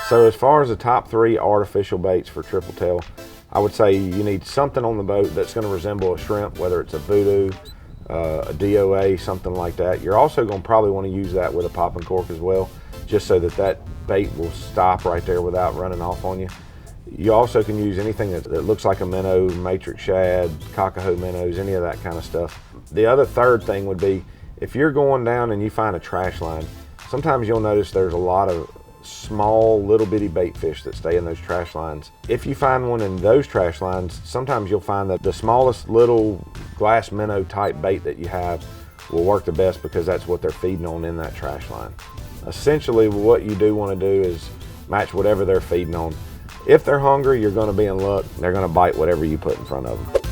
So as far as the top 3 artificial baits for triple tail, I would say you need something on the boat that's going to resemble a shrimp, whether it's a voodoo, a DOA, something like that. You're also going to probably want to use that with a popping cork as well, just so that that bait will stop right there without running off on you. You also can use anything that looks like a minnow, matrix shad, cockahoe minnows, any of that kind of stuff. The other third thing would be, if you're going down and you find a trash line, sometimes you'll notice there's a lot of small little bitty bait fish that stay in those trash lines. If you find one in those trash lines, sometimes you'll find that the smallest little glass minnow type bait that you have will work the best, because that's what they're feeding on in that trash line. Essentially, what you do want to do is match whatever they're feeding on. If they're hungry, you're going to be in luck. They're going to bite whatever you put in front of them.